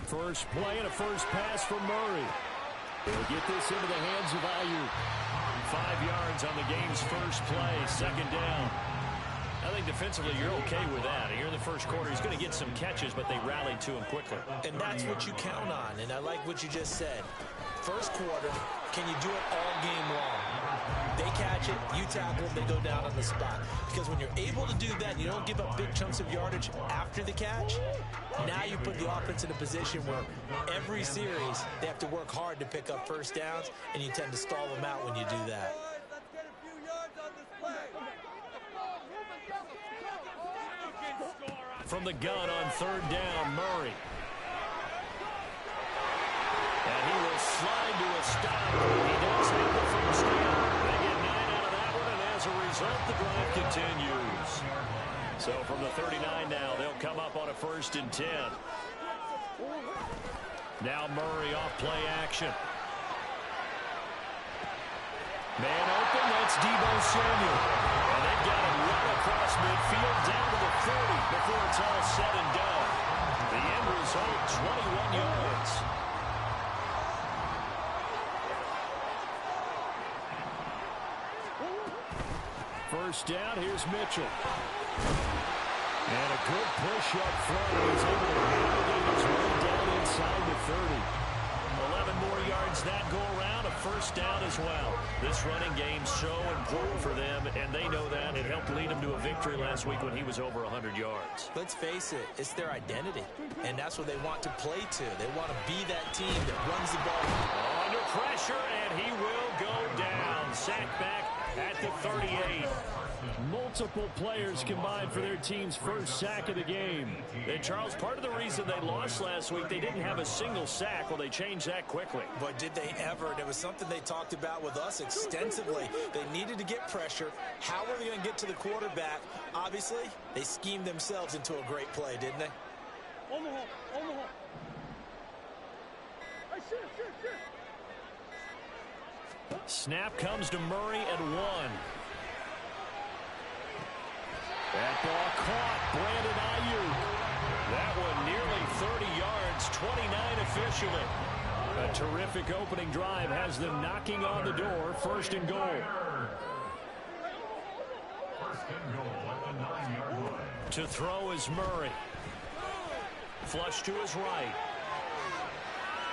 First play and a first pass for Murray. They'll get this into the hands of Ayuk. 5 yards on the game's first play, second down. I think defensively you're okay with that. Here in the first quarter, he's going to get some catches, but they rallied to him quickly. And that's what you count on, and I like what you just said. First quarter, can you do it all game long? They catch it, you tackle them, they go down on the spot. Because when you're able to do that, you don't give up big chunks of yardage after the catch. Now you put the offense in a position where every series they have to work hard to pick up first downs, and you tend to stall them out when you do that. From the gun on third down, Murray. And he will slide to a stop. He does have the first down. They get 9 out of that one, and as a result, the drive continues. So from the 39 now, they'll come up on a 1st and 10. Now Murray off play action. Man open, that's Deebo Samuel. And they've got him right across midfield down to the 30 before it's all said and done. The end result, 21 yards. First down, here's Mitchell. And a good push up front. He's able to navigate his way down inside the 30. 11 more yards that go around, a first down as well. This running game's so important for them, and they know that. It helped lead them to a victory last week when he was over 100 yards. Let's face it, it's their identity, and that's what they want to play to. They want to be that team that runs the ball. Under pressure, and he will go down. Sacked back at the 38. Multiple players combined for their team's first sack of the game. And Charles, part of the reason they lost last week, they didn't have a single sack. Well, they changed that quickly. But did they ever? It was something they talked about with us extensively. They needed to get pressure. How were they going to get to the quarterback? Obviously, they schemed themselves into a great play, didn't they? Snap comes to Murray at 1. That ball caught. Brandon Ayuk. That one nearly 30 yards, 29 officially. A terrific opening drive has them knocking on the door. 1st and goal. To throw is Murray. Flush to his right.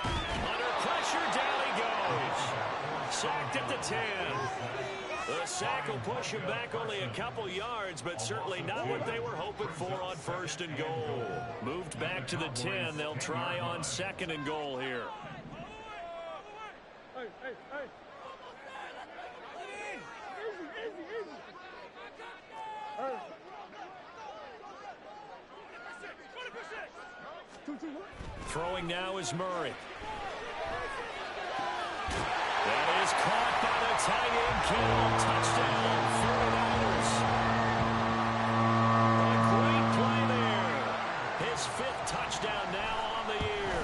Under pressure, down he goes. Sacked at the 10. The sack will push him back only a couple yards, but certainly not what they were hoping for on 1st and goal. Moved back to the 10. They'll try on 2nd and goal here. Throwing now is Murray. That is caught by the tight end, Kittle. Touchdown, 49ers. A great play there. His 5th touchdown now on the year.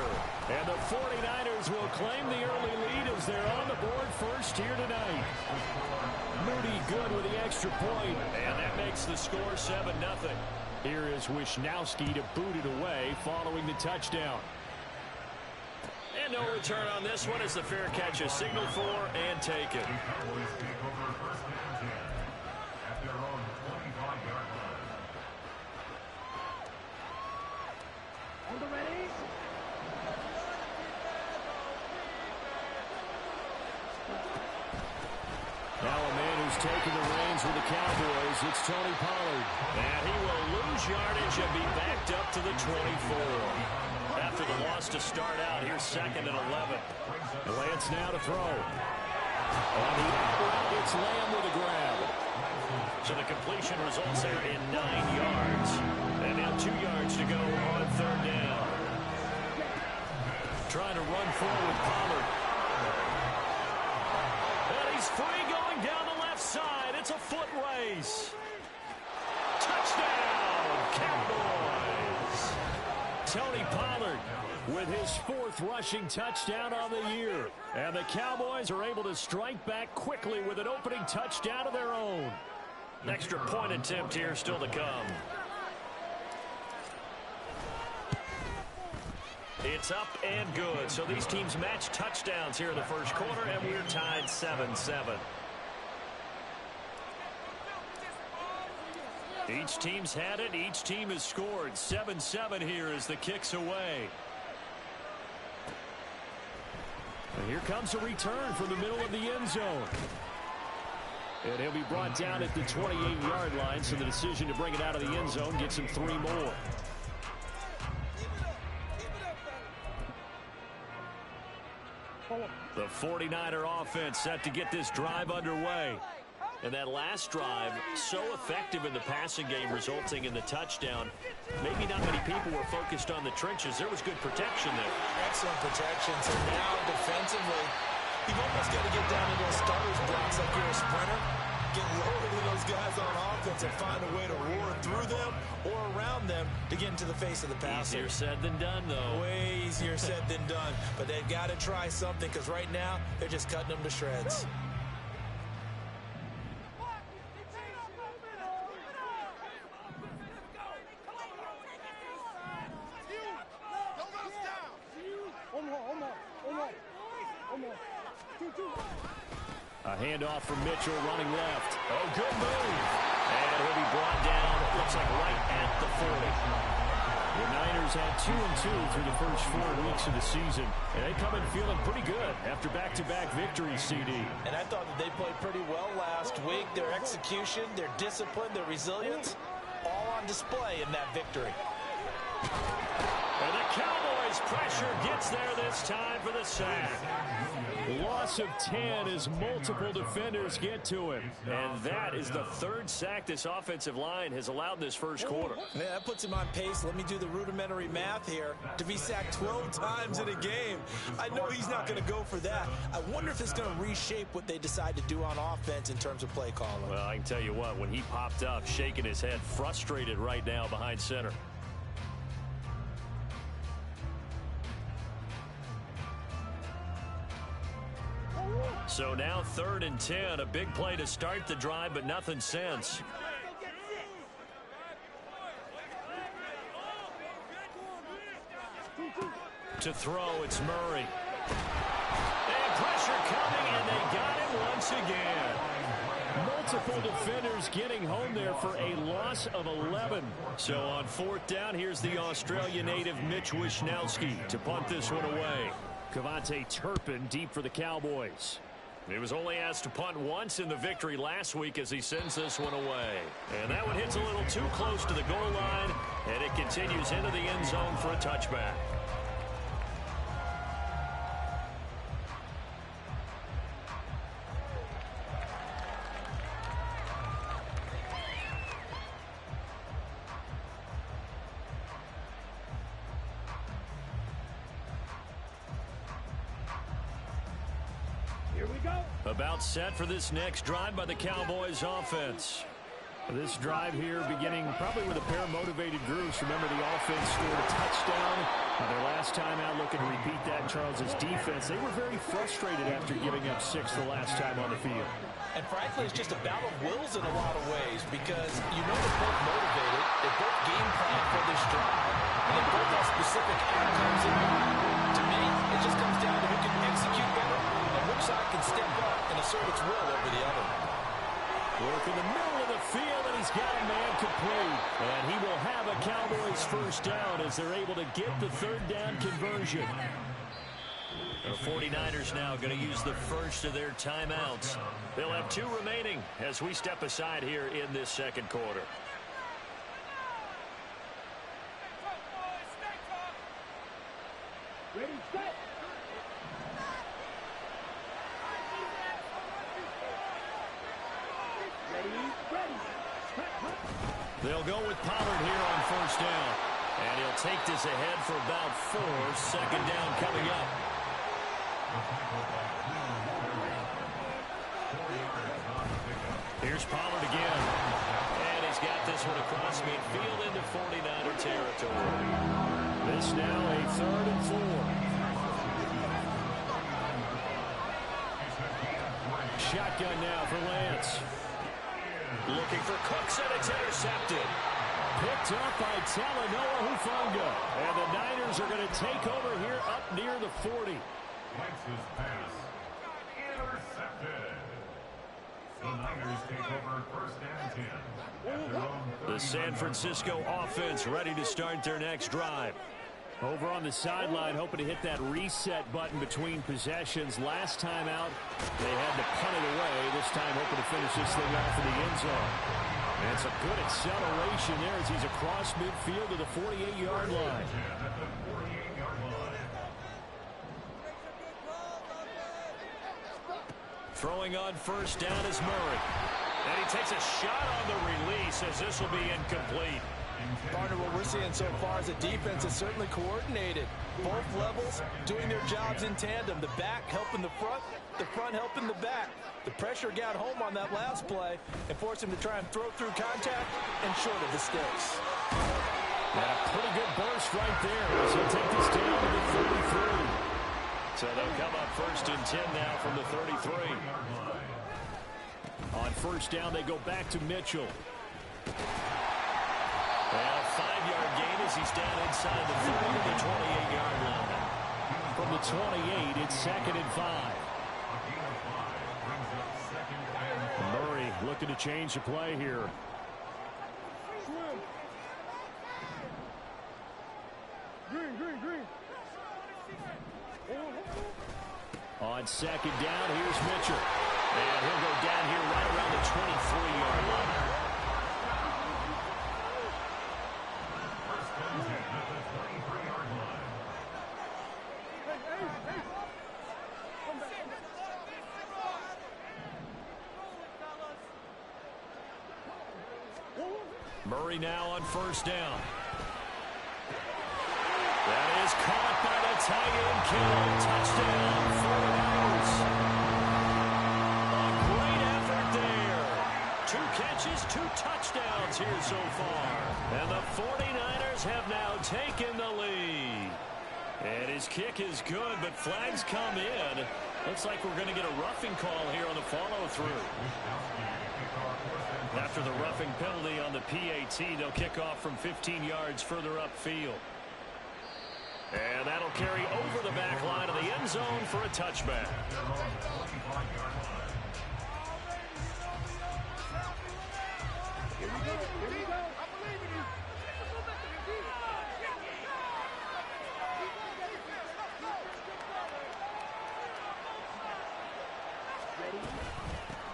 And the 49ers will claim the early lead as they're on the board first here tonight. Moody good with the extra point, and that makes the score 7-0. Here is Wisnowski to boot it away following the touchdown. And no return on this one as the fair catch is signaled for and taken. Now a man who's taken the reins with the Cowboys, it's Tony Pollard. And he will lose yardage and be backed up to the 24. After the loss to start out, here's 2nd and 11. Lance now to throw. On the outright, it's Lamb with a grab. So the completion results there in 9 yards. And now 2 yards to go on 3rd down. Trying to run forward, Pollard. And he's free going down the left side. It's a foot race. Touchdown, Cowboys. Tony Pollard with his 4th rushing touchdown on the year. And the Cowboys are able to strike back quickly with an opening touchdown of their own. An extra point attempt here still to come. It's up and good. So these teams match touchdowns here in the first quarter, and we're tied 7-7. Each team's had it. Each team has scored. 7-7 here as the kick's away. And here comes a return from the middle of the end zone. And he'll be brought down at the 28-yard line, so the decision to bring it out of the end zone gets him 3 more. The 49er offense set to get this drive underway. And that last drive, so effective in the passing game, resulting in the touchdown. Maybe not many people were focused on the trenches. There was good protection there. Excellent protection. So now defensively, you've almost got to get down into those starters blocks like you're a sprinter. Get lower than those guys on offense and find a way to roar through them or around them to get into the face of the passer. Easier said than done, though. Way easier said than done. But they've got to try something, because right now they're just cutting them to shreds. A handoff from Mitchell running left. Oh, good move. And he'll be brought down, it looks like right at the 40. The Niners had 2-2 through the first 4 weeks of the season. And they come in feeling pretty good after back-to-back victories, CD. And I thought that they played pretty well last week. Their execution, their discipline, their resilience, all on display in that victory. And the Cowboys' pressure gets there this time for the sack. Loss of 10 as multiple defenders get to him. And that is the 3rd sack this offensive line has allowed this first quarter. Yeah, that puts him on pace. Let me do the rudimentary math here. To be sacked 12 times in a game, I know he's not going to go for that. I wonder if it's going to reshape what they decide to do on offense in terms of play calling. Well, I can tell you what, when he popped up, shaking his head, frustrated right now behind center. So now 3rd and 10, a big play to start the drive, but nothing since. To throw, it's Murray. And pressure coming, and they got him once again. Multiple defenders getting home there for a loss of 11. So on 4th down, here's the Australian native Mitch Wishnowsky to punt this one away. Kavontae Turpin deep for the Cowboys. He was only asked to punt once in the victory last week as he sends this one away. And that one hits a little too close to the goal line, and it continues into the end zone for a touchback. About set for this next drive by the Cowboys offense. This drive here beginning probably with a pair of motivated groups. Remember, the offense scored a touchdown on their last time out, looking to repeat that. Charles's defense, they were very frustrated after giving up 6 the last time on the field. And frankly, it's just a battle of wills in a lot of ways, because you know they're both motivated, they both game plan for this drive, and they both have specific outcomes in mind. To me, it just comes down to who can execute better and which side can step up and assert its will over the other. Work in the middle of the field, and he's got a man complete. And he will have a Cowboys first down as they're able to get the 3rd down conversion. The 49ers now going to use the first of their timeouts. They'll have 2 remaining as we step aside here in this second quarter. Ready, set. They'll go with Pollard here on first down. And he'll take this ahead for about 4. 2nd down coming up. Here's Pollard again. And he's got this one across midfield into 49er territory. This now a 3rd and 4. Shotgun now for Lance. Looking for Cooks, and it's intercepted. picked up by Talanoa Hufanga. And the Niners are going to take over here up near the 40. Lance's pass intercepted. The Niners take over first and 10. At their own 39 The San Francisco offense ready to start their next drive. Over on the sideline, hoping to hit that reset button between possessions. Last time out, they had to punt it away. This time, hoping to finish this thing off in the end zone. And it's a good acceleration there as he's across midfield to the 48-yard line. Throwing on first down is Murray. And he takes a shot on the release as this will be incomplete. Partner, what we're seeing so far is the defense is certainly coordinated. Both levels doing their jobs in tandem. The back helping the front helping the back. The pressure got home on that last play and forced him to try and throw through contact and short of the sticks. And a pretty good burst right there as he'll take this down to the 33. So they'll come up first and 10 now from the 33. On first down, they go back to Mitchell. Well, 5-yard gain as he's down inside the 30 to the 28-yard line. From the 28, it's 2nd and 5. Murray looking to change the play here. On 2nd down, here's Mitchell. And he'll go down here right around the 23-yard line. Murray now on first down. That is caught by the tight end, Kittle. Touchdown, 49ers. A great effort there. 2 catches, 2 touchdowns here so far. And the 49ers have now taken the lead. And his kick is good, but flags come in. Looks like we're going to get a roughing call here on the follow-through. After the roughing penalty on the PAT, they'll kick off from 15 yards further upfield. And that'll carry over the back line of the end zone for a touchback.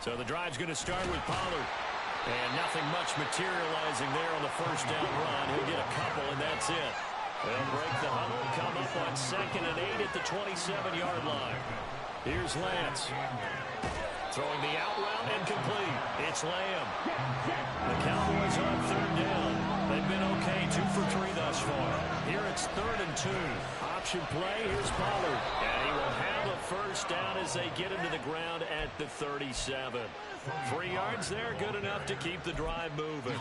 So the drive's going to start with Pollard. And nothing much materializing there on the first down run. He'll get a couple, and that's it. They'll break the huddle, come up on 2nd and 8 at the 27-yard line. Here's Lance. Throwing the out route incomplete. It's Lamb. The Cowboys on 3rd down. They've been okay, 2 for 3 thus far. Here it's 3rd and 2. Option play, here's Pollard. And he will have a first down as they get him to the ground at the 37. 3 yards there, good enough to keep the drive moving.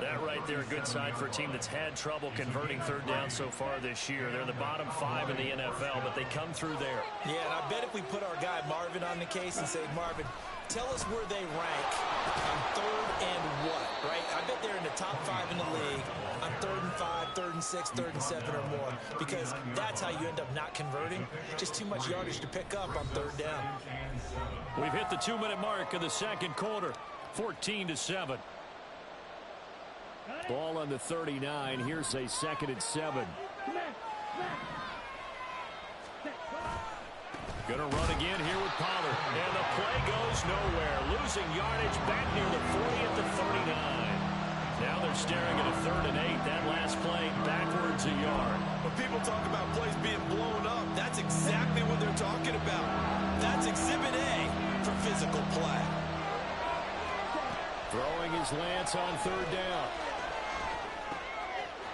That right there, a good sign for a team that's had trouble converting 3rd down so far this year. They're in the bottom 5 in the NFL, but they come through there. Yeah, and I bet if we put our guy Marvin on the case and say, Marvin, tell us where they rank on 3rd and what, right? I bet they're in the top 5 in the league on 3rd and 5, 3rd and 6, 3rd and 7 or more, because that's how you end up not converting. Just too much yardage to pick up on 3rd down. We've hit the 2-minute mark of the second quarter, 14-7. Ball on the 39. Here's a 2nd and 7. Going to run again here with Pollard. And the play goes nowhere. Losing yardage back near the 40 at the 39. Now they're staring at a 3rd and 8. That last play backwards a yard. When people talk about plays being blown up, that's exactly what they're talking about. That's Exhibit A for physical play. Throwing his Lance on 3rd down.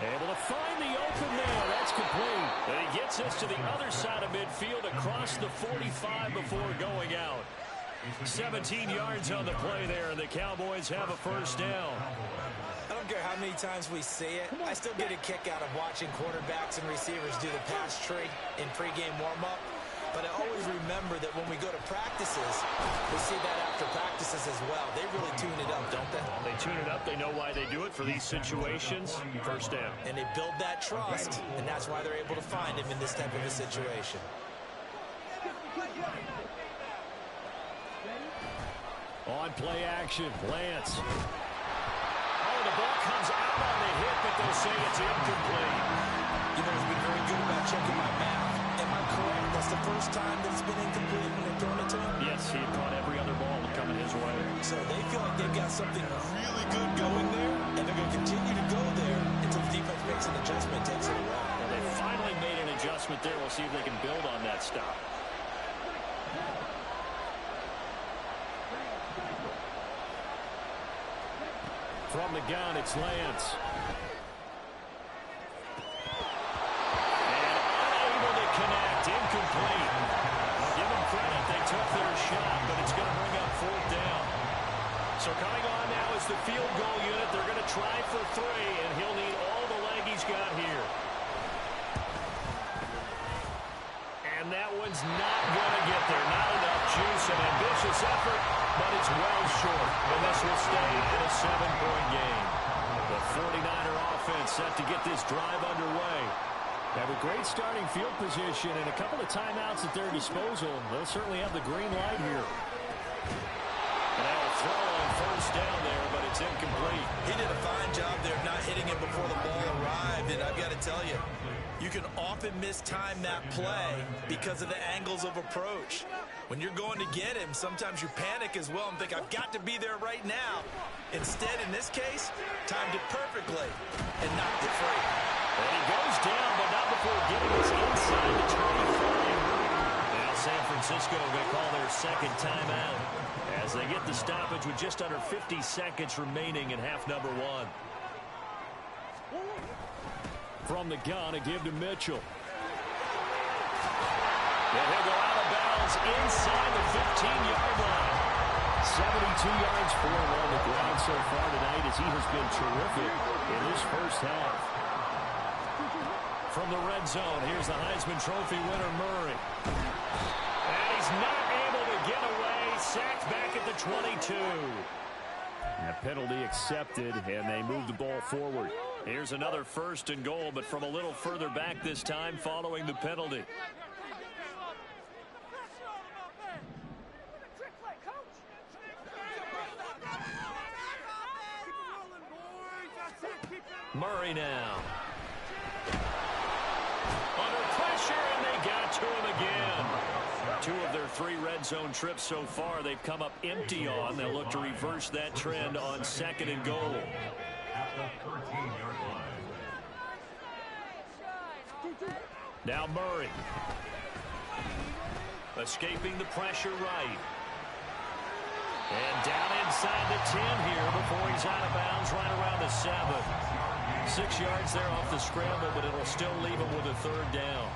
Able to find the open man. That's complete. And he gets us to the other side of midfield across the 45 before going out. 17 yards on the play there, and the Cowboys have a first down. I don't care how many times we see it. I still get a kick out of watching quarterbacks and receivers do the pass tree in pregame warm-up. But I always remember that when we go to practices, we see that after practices as well. They really tune it up, don't they? They tune it up. They know why they do it for these situations. First down. And they build that trust, and that's why they're able to find him in this type of a situation. On play action, Lance. Oh, the ball comes out on the hit, but they'll say it's incomplete. You know, he's been very good about checking my math. Am I correct? That's the first time that it's been incomplete when they're throwing it to him? Yes, he had caught every other ball coming his way. So they feel like they've got something really good going there, and they're going to continue to go there until the defense makes an adjustment, takes it away. Well, they finally made an adjustment there. We'll see if they can build on that stop. From the gun, it's Lance. And unable to connect, incomplete. Give them credit, they took their shot, but it's going to bring up fourth down. So coming on now is the field goal unit. They're going to try for three, and he'll need all the leg he's got here. And that one's not going to get there. Not enough juice. An ambitious effort, but it's well short. And this will stay at a 7-point game. The 49er offense set to get this drive underway. Have a great starting field position and a couple of timeouts at their disposal. They'll certainly have the green light here. And they'll throw on first down there, but it's incomplete. He did a fine job there of not hitting it before the ball arrived. And I've got to tell you, you can often mistime that play because of the angles of approach. When you're going to get him, sometimes you panic as well and think, I've got to be there right now. Instead, in this case, timed it perfectly and knocked it free. And he goes down, but not before getting us inside the 25. Now San Francisco going to call their second timeout as they get the stoppage with just under 50 seconds remaining in half number one. From the gun, a give to Mitchell. And he'll go out of bounds inside the 15-yard line. 72 yards for him on the ground so far tonight as he has been terrific in his first half. From the red zone, here's the Heisman Trophy winner, Murray. And he's not able to get away. Sacked back at the 22. And a penalty accepted, and they move the ball forward. Here's another first and goal, but from a little further back this time following the penalty. Murray now. Under pressure, and they got to him again. 2 of their 3 red zone trips so far they've come up empty on. They'll look to reverse that trend on second and goal. Now Murray. Escaping the pressure right. And down inside the 10 here before he's out of bounds right around the 7. 6 yards there off the scramble, but it'll still leave him with a third down.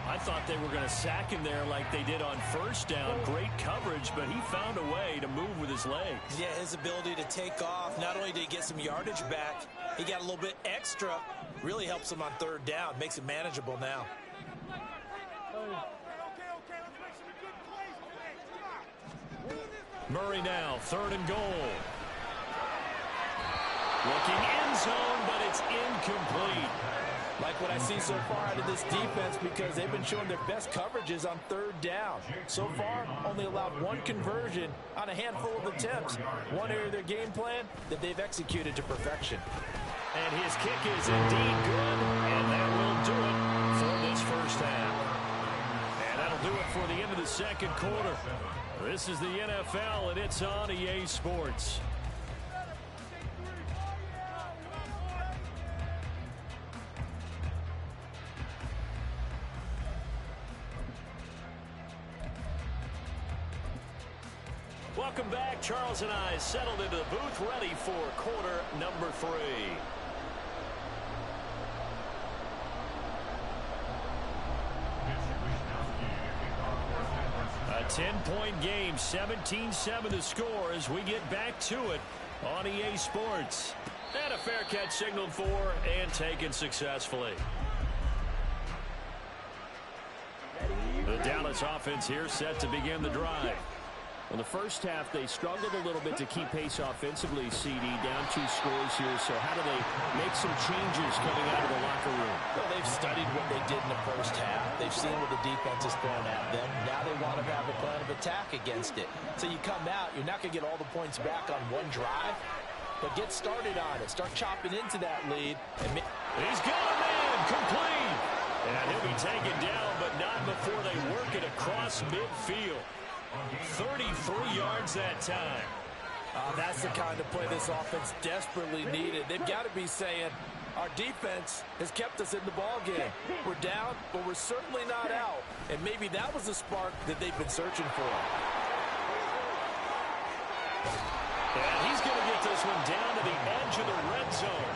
I thought they were going to sack him there like they did on first down. Great coverage, but he found a way to move with his legs. Yeah, his ability to take off. Not only did he get some yardage back, he got a little bit extra. Really helps him on third down. Makes it manageable now. Murray now, third and goal. Looking end zone, but it's incomplete. Like what I see so far out of this defense because they've been showing their best coverages on third down. So far, only allowed 1 conversion on a handful of attempts. One area of their game plan that they've executed to perfection. And his kick is indeed good, and that will do it for this first half. And that'll do it for the end of the second quarter. This is the NFL, and it's on EA Sports. Welcome back. Charles and I settled into the booth, ready for quarter number 3. A 10-point game, 17-7 the score as we get back to it on EA Sports. And a fair catch signaled for and taken successfully. The The Dallas offense here set to begin the drive. In the first half, they struggled a little bit to keep pace offensively, CD, down 2 scores here. So how do they make some changes coming out of the locker room? Well, they've studied what they did in the first half. They've seen what the defense is throwing at them. Now they want to have a plan of attack against it. So you come out, you're not going to get all the points back on one drive, but get started on it. Start chopping into that lead. And he's got a man, complete. And he'll be taken down, but not before they work it across midfield. 33 yards that time. That's the kind of play this offense desperately needed. They've got to be saying, our defense has kept us in the ballgame. We're down, but we're certainly not out. And maybe that was the spark that they've been searching for. And he's going to get this one down to the edge of the red zone.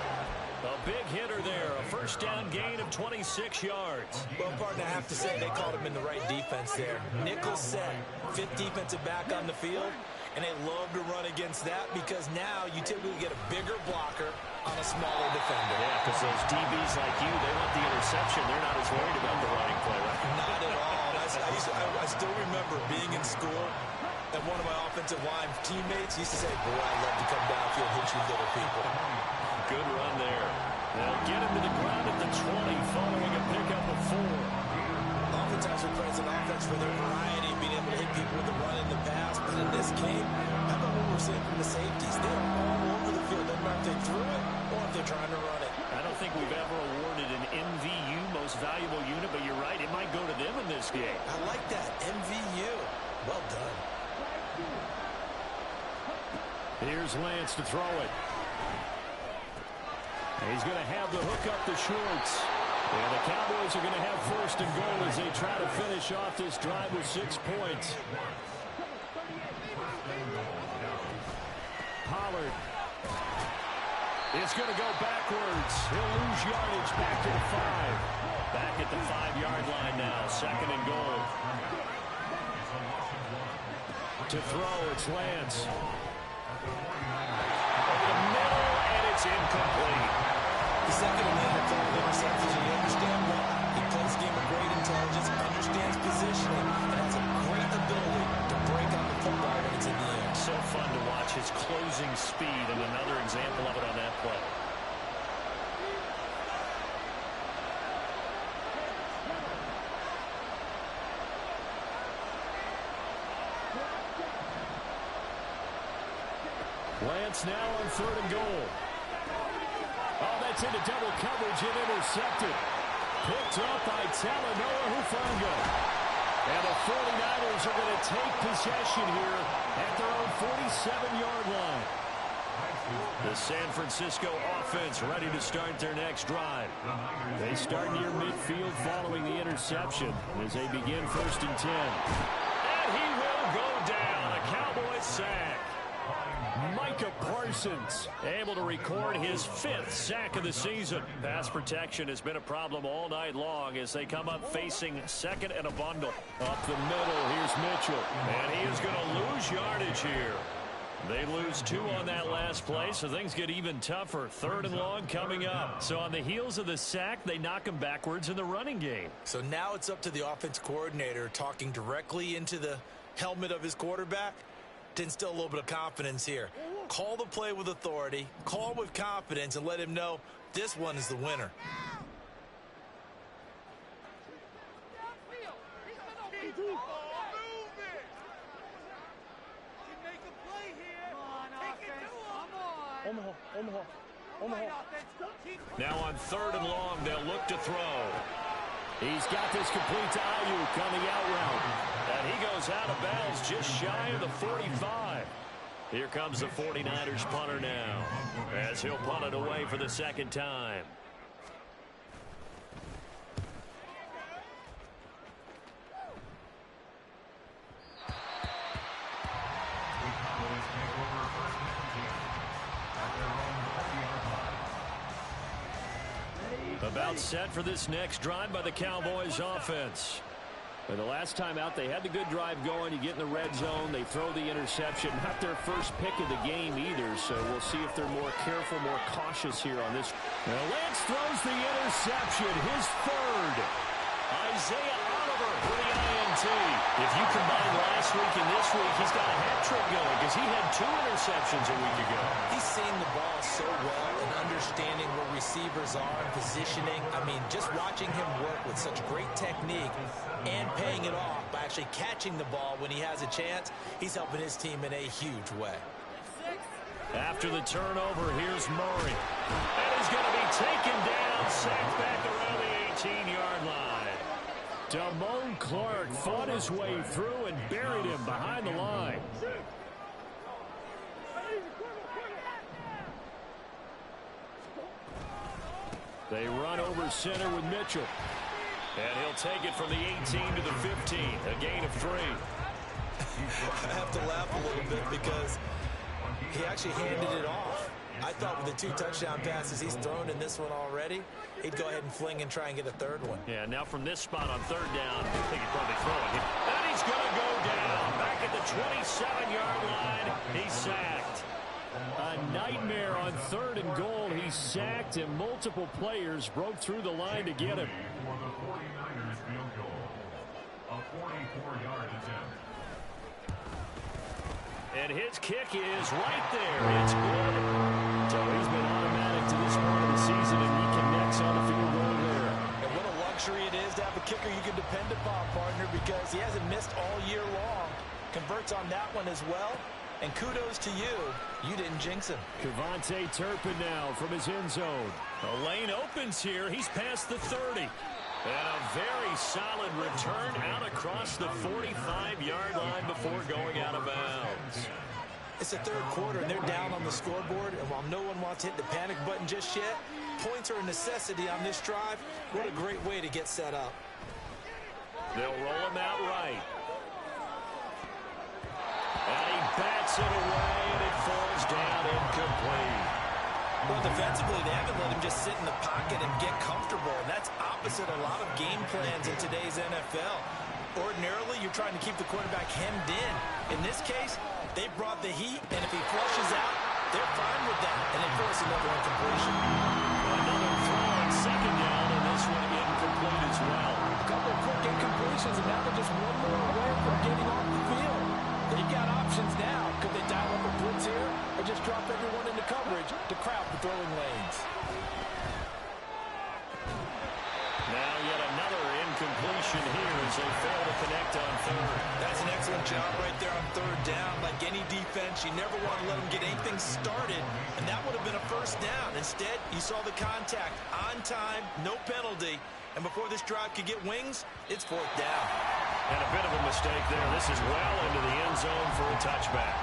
A big hitter there, a first down gain of 26 yards. Well, partner, I have to say they called him in the right defense there. Nickel set, 5th defensive back on the field, and they love to run against that because now you typically get a bigger blocker on a smaller defender. Yeah, because those DBs like you, they want the interception. They're not as worried about the running play, right? Not at all. I still remember being in school, and one of my offensive line teammates used to say, boy, I'd love to come downfield and hit you little people. Good run there. They'll get him to the ground at the 20 following a pickup of 4. Oftentimes we praise an offense for their variety, being able to hit people with the run and the pass. But in this game, how about what we're seeing from the safeties? They're all over the field. Doesn't matter if they threw it or if they're trying to run it. I don't think we've ever awarded an MVU, most valuable unit, but you're right, it might go to them in this game. I like that. MVU. Well done. Here's Lance to throw it. He's going to have the hook up the shorts. And the Cowboys are going to have first and goal as they try to finish off this drive with 6 points. Pollard. It's going to go backwards. He'll lose yardage back to the 5. Back at the 5-yard line now. Second and goal. To throw, it's Lance. Over the middle, and it's incomplete. The second and then the interceptions, and you understand why. He plays the game with great intelligence, understands positioning, and has a great ability to break on the football when it's in the air. So fun to watch his closing speed, and another example of it on that play. Lance now on 3rd and goal. Oh, that's into double coverage and intercepted. Picked up by Talanoa Hufanga. And the 49ers are going to take possession here at their own 47-yard line. The San Francisco offense ready to start their next drive. They start near midfield following the interception as they begin 1st and 10. And he will go down. A Cowboys sack. Micah Parsons able to record his 5th sack of the season. Pass protection has been a problem all night long as they come up facing 2nd and a bundle. Up the middle, here's Mitchell. And he is going to lose yardage here. They lose 2 on that last play, so things get even tougher. 3rd and long coming up. So on the heels of the sack, they knock him backwards in the running game. So now it's up to the offense coordinator talking directly into the helmet of his quarterback to instill a little bit of confidence here. Call the play with authority, call with confidence, and let him know this one is the winner. Now on 3rd and long, they'll look to throw. He's got this complete to Ayuk on the out route. And he goes out of bounds just shy of the 45. Here comes the 49ers punter now as he'll punt it away for the 2nd time. About set for this next drive by the Cowboys offense. And the last time out, they had the good drive going. You get in the red zone, they throw the interception. Not their first pick of the game either, so we'll see if they're more careful, more cautious here on this. Now Lance throws the interception, his 3rd. Isaiah Oliver for the INT. see. If you combine last week and this week, he's got a hat trick going because he had 2 interceptions a week ago. He's seeing the ball so well and understanding where receivers are and positioning. I mean, just watching him work with such great technique and paying it off by actually catching the ball when he has a chance, he's helping his team in a huge way. After the turnover, here's Murray. And he's going to be taken down, sacked back around the 18-yard line. Damone Clark fought his way through and buried him behind the line. They run over center with Mitchell. And he'll take it from the 18 to the 15, a gain of 3. I have to laugh a little bit because he actually handed it off. I thought with the 2 touchdown passes he's thrown in this one already, he'd go ahead and fling and try and get a 3rd one. Yeah, now from this spot on 3rd down, I think he'd probably throw it. And he's going to go down back at the 27-yard line. He's sacked. A nightmare on 3rd and goal. He's sacked, and multiple players broke through the line to get him. For the 49ers field goal, a 44-yard attempt. And his kick is right there. It's good. So he's been automatic to this part of the season, and he connects on the field goal there. And what a luxury it is to have a kicker you can depend upon, partner, because he hasn't missed all year long. Converts on that one as well. And kudos to you. You didn't jinx him. Kevontae Turpin now from his end zone. The lane opens here. He's past the 30. And a very solid return out across the 45-yard line before going out of bounds. It's the 3rd quarter, and they're down on the scoreboard. And while no one wants to hit the panic button just yet, points are a necessity on this drive. What a great way to get set up. They'll roll him out right. And he bats it away, and it falls down incomplete. Well, defensively, they haven't let him just sit in the pocket and get comfortable, and that's opposite a lot of game plans in today's NFL. Ordinarily, you're trying to keep the quarterback hemmed in. In this case, they brought the heat, and if he flushes out, they're fine with that, and they force another incompletion. Another throw on 2nd down, and this one incomplete as well. A couple of quick incompletions, and now they're just one more away from getting off the field. They've got options now. Could they dial up a blitz here or just drop everyone into coverage to crowd the throwing lanes? Now yet another incompletion here as they fail to connect on 3rd. That's an excellent job right there on 3rd down. Like any defense, you never want to let them get anything started, and that would have been a 1st down. Instead, you saw the contact on time, no penalty, and before this drive could get wings, it's 4th down. And a bit of a mistake there. This is well into the end zone for a touchback.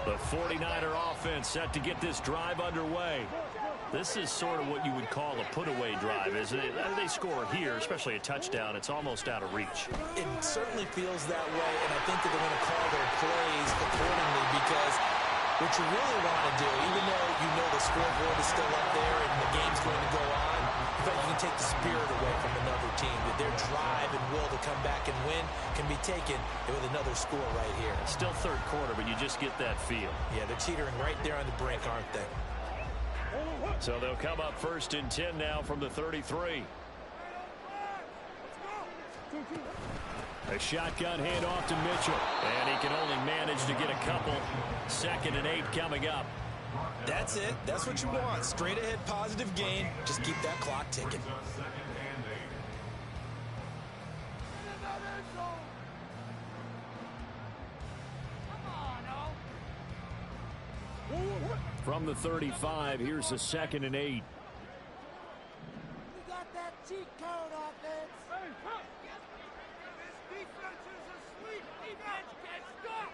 The 49er offense set to get this drive underway. This is sort of what you would call a put-away drive, isn't it? They score here, especially a touchdown. It's almost out of reach. It certainly feels that way, and I think that they're going to call their plays accordingly because what you really want to do, even though you know the scoreboard is still up there and the game's going to go on, you can take the spirit away from another team. That their drive and will to come back and win can be taken with another score right here. Still 3rd quarter, but you just get that feel. Yeah, they're teetering right there on the brink, aren't they? So they'll come up 1st and 10 now from the 33. A shotgun handoff to Mitchell. And he can only manage to get a couple. 2nd and 8 coming up. That's it. That's what you want. Straight ahead positive gain. Just keep that clock ticking. From the 35, here's a 2nd and 8. You got that cheat code offense. This defense is asleep. Defense can't stop.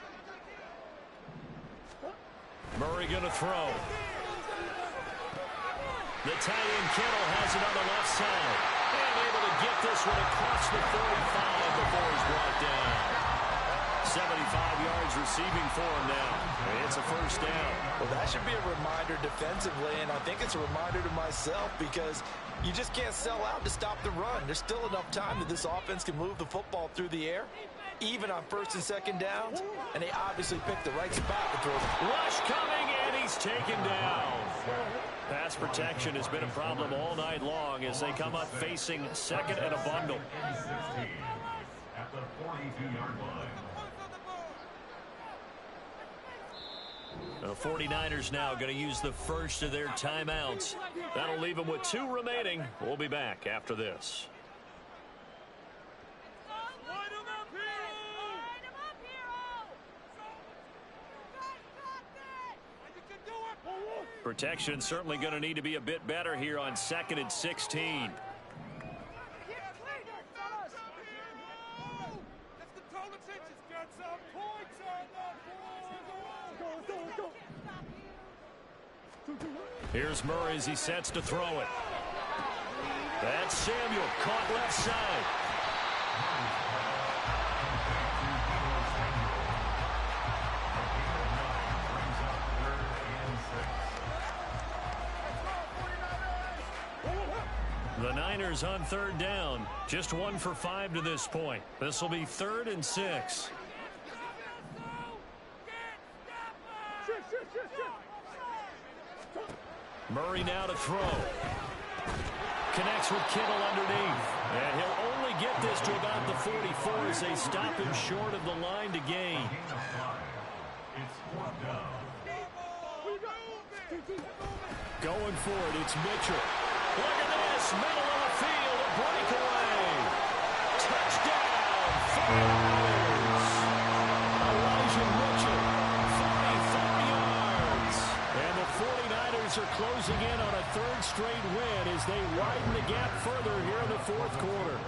Murray going to throw. The tight end Kittle has it on the left side. And able to get this one across the 45 before he's brought down. 75 yards receiving for him now. It's a 1st down. Well, that should be a reminder defensively, and I think it's a reminder to myself because you just can't sell out to stop the run. There's still enough time that this offense can move the football through the air, even on 1st and 2nd downs, and they obviously picked the right spot to throw. Rush coming, and he's taken down. Pass protection has been a problem all night long as they come up facing second and a bundle. At the 42-yard line. The 49ers now going to use the first of their timeouts. That'll leave them with 2 remaining. We'll be back after this. Protection certainly going to need to be a bit better here on 2nd and 16. Here's Murray as he sets to throw it. That's Samuel, caught left side. The Niners on 3rd down. Just 1 for 5 to this point. This will be 3rd and 6. Murray now to throw. Connects with Kittle underneath. And he'll only get this to about the 44 as they stop him short of the line to gain. Going for it, it's Mitchell. Look at this, middle of the field, a breakaway. Touchdown, 49ers. Elijah Mitchell, 44 yards. And the 49ers are closing in on a 3rd straight win as they widen the gap further here in the 4th quarter.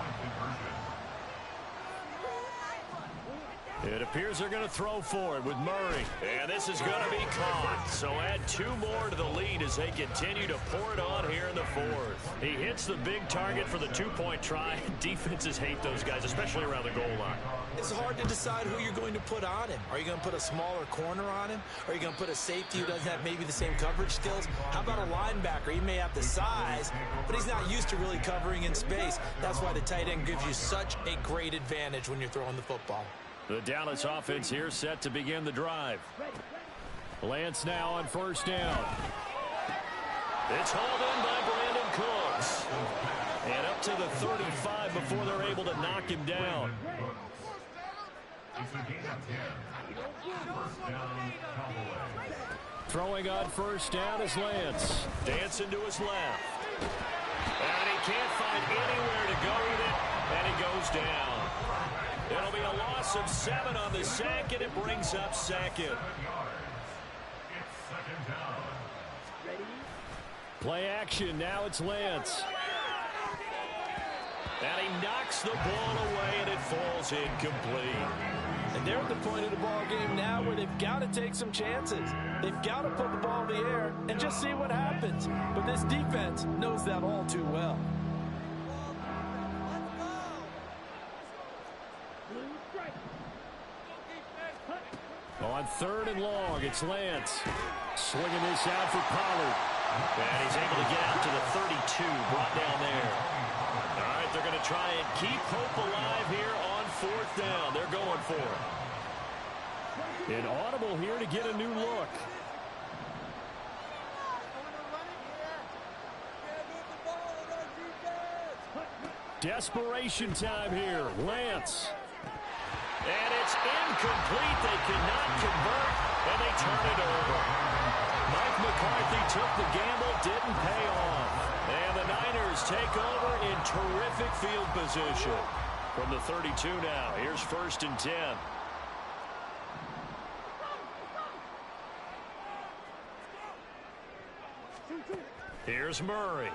It appears they're going to throw for it with Murray. And this is going to be caught. So add 2 more to the lead as they continue to pour it on here in the 4th. He hits the big target for the 2-point try. Defenses hate those guys, especially around the goal line. It's hard to decide who you're going to put on him. Are you going to put a smaller corner on him? Are you going to put a safety who doesn't have maybe the same coverage skills? How about a linebacker? He may have the size, but he's not used to really covering in space. That's why the tight end gives you such a great advantage when you're throwing the football. The Dallas offense here set to begin the drive. Lance now on 1st down. It's hauled in by Brandon Cooks. And up to the 35 before they're able to knock him down. Throwing on 1st down is Lance. Dancing to his left. And he can't find anywhere to go with it. And he goes down. It'll be a loss of 7 on the sack, and it brings up 2nd. Play action. Now it's Lance. And he knocks the ball away, and it falls incomplete. And they're at the point of the ball game now where they've got to take some chances. They've got to put the ball in the air and just see what happens. But this defense knows that all too well. On 3rd and long, it's Lance. Swinging this out for Pollard. And he's able to get out to the 32, brought down there. All right, they're going to try and keep hope alive here on 4th down. They're going for it. An audible here to get a new look. Desperation time here. Lance. And it's incomplete. They cannot convert, and they turn it over. Mike McCarthy took the gamble, didn't pay off. And the Niners take over in terrific field position. From the 32 now, here's 1st and 10. Here's Murray.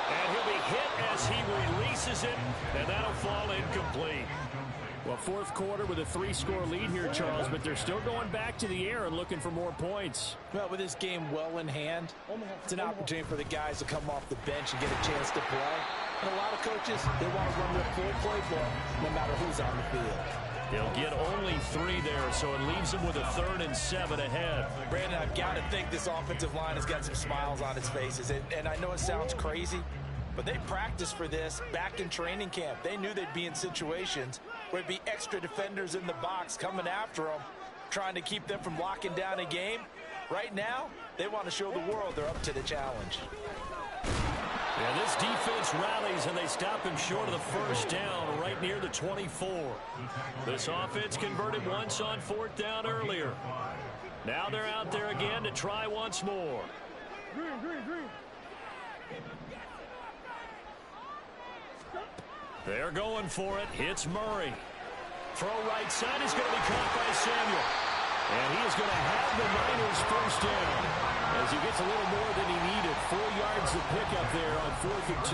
And he'll be hit as he releases it, and that'll fall incomplete. Well, 4th quarter with a 3-score lead here, Charles, but they're still going back to the air and looking for more points. Well, with this game well in hand, it's an opportunity for the guys to come off the bench and get a chance to play. And a lot of coaches, they want to run their full playbook no matter who's on the field. They'll get only 3 there, so it leaves them with a 3rd and 7 ahead. Brandon, I've got to think this offensive line has got some smiles on its faces. And I know it sounds crazy, but they practiced for this back in training camp. They knew they'd be in situations where there'd be extra defenders in the box coming after them, trying to keep them from locking down a game. Right now, they want to show the world they're up to the challenge. Yeah, this defense rallies, and they stop him short of the first down right near the 24. This offense converted once on 4th down earlier. Now they're out there again to try once more. They're going for it. Hits Murray. Throw right side is going to be caught by Samuel. And he is going to have the Niners first down as he gets a little more than he needed. 4 yards to pick up there on 4th and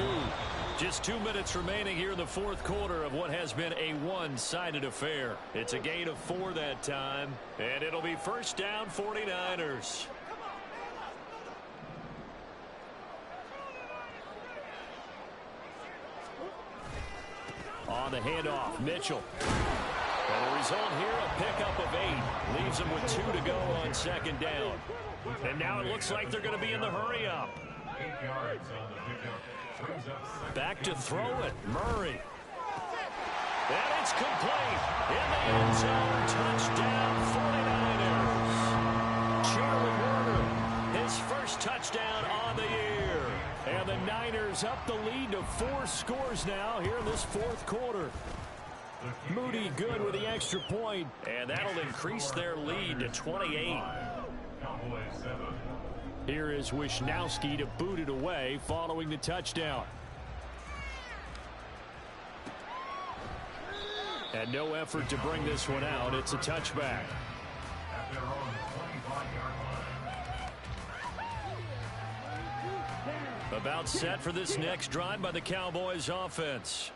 2. Just 2 minutes remaining here in the 4th quarter of what has been a one-sided affair. It's a gain of 4 that time, and it'll be first down 49ers. On the handoff, Mitchell. And the result here, a pickup of 8. Leaves them with 2 to go on 2nd down. And now it looks like they're going to be in the hurry-up. 8 yards on the pickup. Brings up 2nd Back to and throw 10. it, Murray. And it's complete. In the end zone, touchdown 49ers. Charlie Warner, his first touchdown on the year. And the Niners up the lead to 4 scores now here in this 4th quarter. Moody good with the extra point, and that'll increase their lead to 28. Cowboys 7. Here is Wisnowski to boot it away following the touchdown. And no effort to bring this one out. It's a touchback. At their own 25-yard line. About set for this next drive by the Cowboys offense.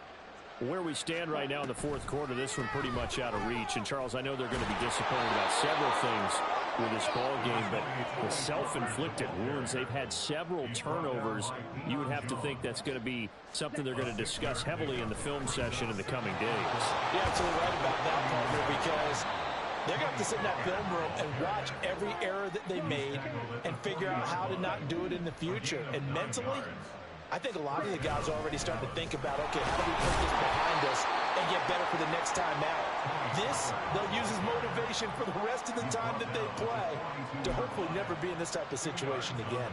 Where we stand right now in the 4th quarter, this one pretty much out of reach. And, Charles, I know they're going to be disappointed about several things with this ball game, but the self-inflicted wounds, they've had several turnovers. You would have to think that's going to be something they're going to discuss heavily in the film session in the coming days. You're absolutely right about that, partner, because they're going to have to sit in that film room and watch every error that they made and figure out how to not do it in the future. And mentally, I think a lot of the guys are already starting to think about, okay, how do we put this behind us and get better for the next time out? This, they'll use as motivation for the rest of the time that they play to hopefully never be in this type of situation again.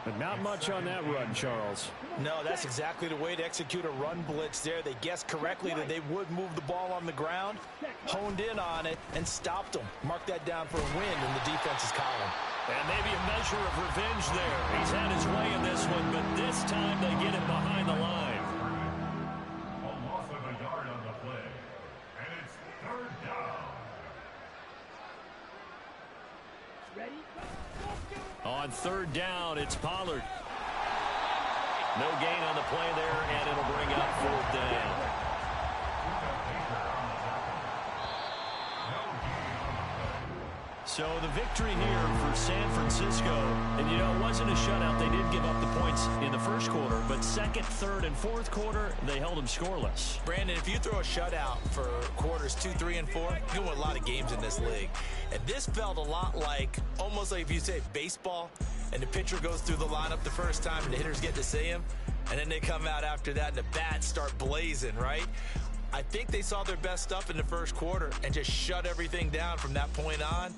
But not much on that run, Charles. No, that's exactly the way to execute a run blitz there. They guessed correctly that they would move the ball on the ground, honed in on it, and stopped them. Mark that down for a win in the defense's column. And maybe a measure of revenge there. He's had his way in this one, but this time they get it behind the line. A loss of a yard on the play. And it's 3rd down. On 3rd down, it's Pollard. No gain on the play there, and it'll bring up 4th down. So the victory here for San Francisco. And, you know, it wasn't a shutout. They did give up the points in the 1st quarter, but 2nd, 3rd, and 4th quarter, they held them scoreless. Brandon, if you throw a shutout for quarters 2, 3, and 4, you win a lot of games in this league. And this felt a lot like, almost like if you say baseball, and the pitcher goes through the lineup the first time and the hitters get to see him, and then they come out after that and the bats start blazing, right? I think they saw their best stuff in the 1st quarter and just shut everything down from that point on.